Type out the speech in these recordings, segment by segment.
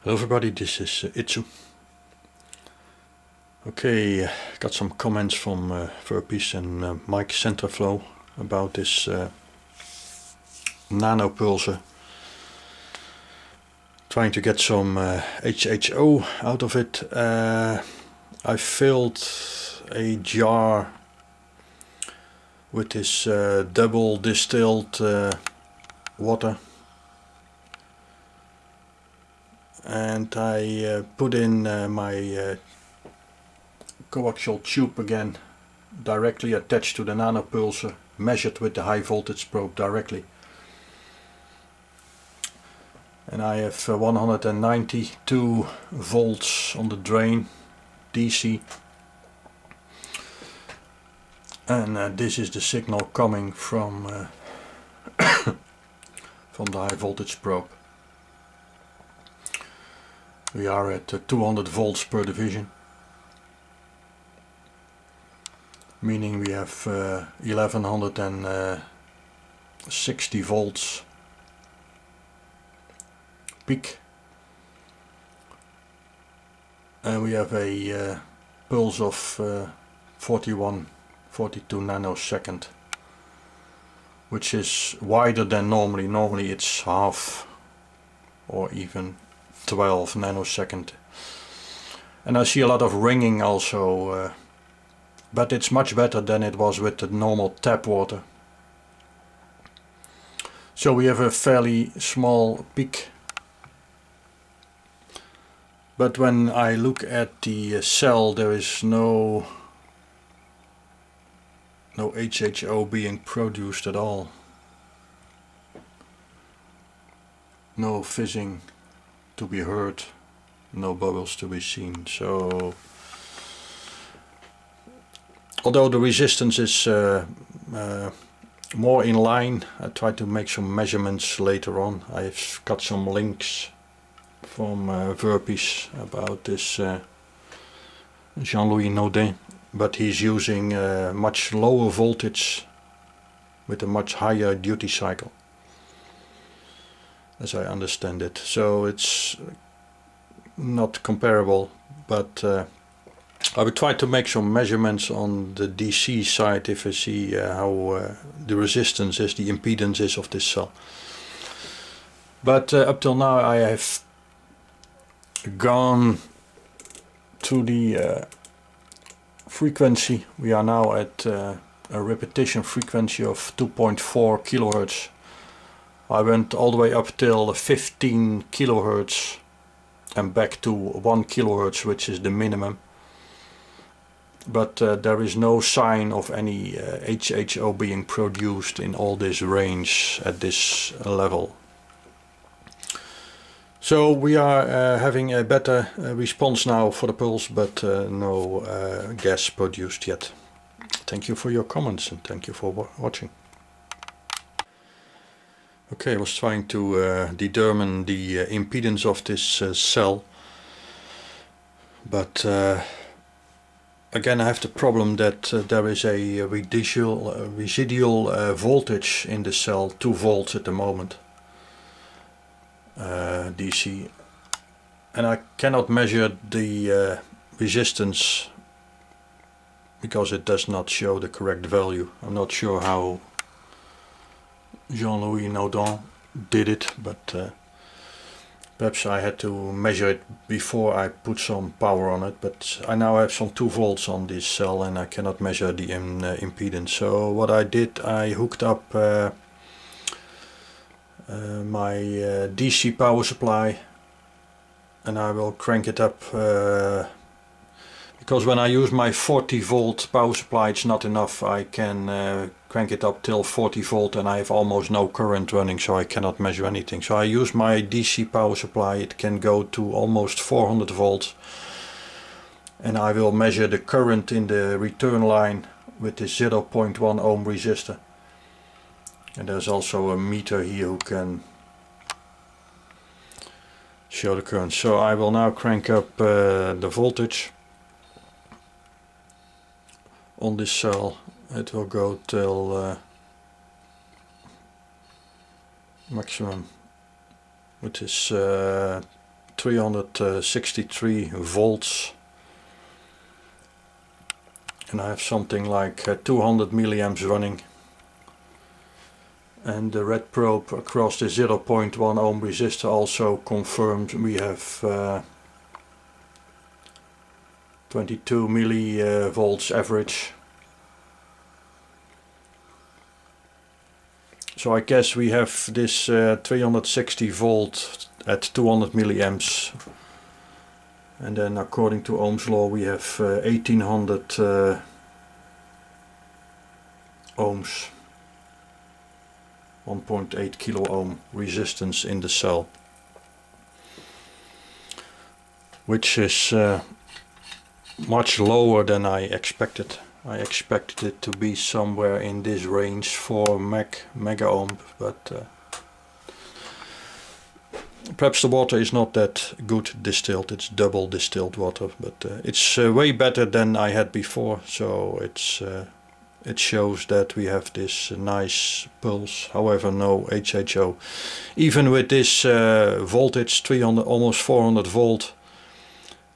Hello everybody, this is Itsu. Okay, got some comments from Verpies and Mike Centraflow about this nano-pulser. Trying to get some HHO out of it. I filled a jar with this double distilled water, and I put in my coaxial tube again, directly attached to the nano-pulser, measured with the high voltage probe directly. And I have 192 volts on the drain, DC. And this is the signal coming from from the high voltage probe. We are at 200 volts per division, meaning we have 1160 volts peak, and we have a pulse of 42 nanosecond, which is wider than normally. Normally it's half or even 12 nanosecond. And I see a lot of ringing also, but it's much better than it was with the normal tap water. So we have a fairly small peak. But when I look at the cell, there is no HHO being produced at all. No fizzing to be heard, no bubbles to be seen. So although the resistance is more in line, I try to make some measurements later on. I've got some links from Verpies about this Jean-Louis Naudin, but he's using much lower voltage with a much higher duty cycle, as I understand it. So it's not comparable, but I will try to make some measurements on the DC side if I see how the resistance is, the impedance is of this cell. But up till now I have gone to the frequency. We are now at a repetition frequency of 2.4 kilohertz. I went all the way up till 15 kilohertz and back to 1 kilohertz, which is the minimum. But there is no sign of any HHO being produced in all this range at this level. So we are having a better response now for the pulse, but no gas produced yet. Thank you for your comments and thank you for watching. Okay, I was trying to determine the impedance of this cell, but again I have the problem that there is a residual voltage in the cell, 2 volts at the moment, DC, and I cannot measure the resistance because it does not show the correct value. I'm not sure how Jean-Louis Naudin did it, but perhaps I had to measure it before I put some power on it. But I now have some 2 volts on this cell and I cannot measure the impedance. So what I did, I hooked up my DC power supply, and I will crank it up because when I use my 40 volt power supply it's not enough. I can crank it up till 40 volt and I have almost no current running, so I cannot measure anything. So I use my DC power supply. It can go to almost 400 volts, and I will measure the current in the return line with the 0.1 ohm resistor. And there's also a meter here who can show the current. So I will now crank up the voltage on this cell. It will go till maximum, which is 363 volts, and I have something like 200 milliamps running, and the red probe across the 0.1 ohm resistor also confirmed we have 22 millivolts average. So I guess we have this 360 volt at 200 milliamps, and then according to Ohm's law we have 1800 ohms, 1.8 kilo ohm resistance in the cell, which is much lower than I expected. I expected it to be somewhere in this range for mega ohm, but perhaps the water is not that good distilled. It's double distilled water, but it's way better than I had before, so it shows that we have this nice pulse, however no HHO. Even with this voltage, 300, almost 400 volt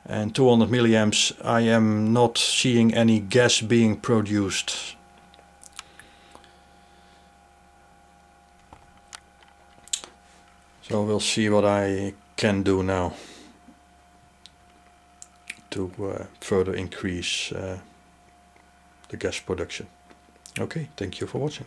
and 200 milliamps, I am not seeing any gas being produced. So we'll see what I can do now to further increase the gas production. Okay, thank you for watching.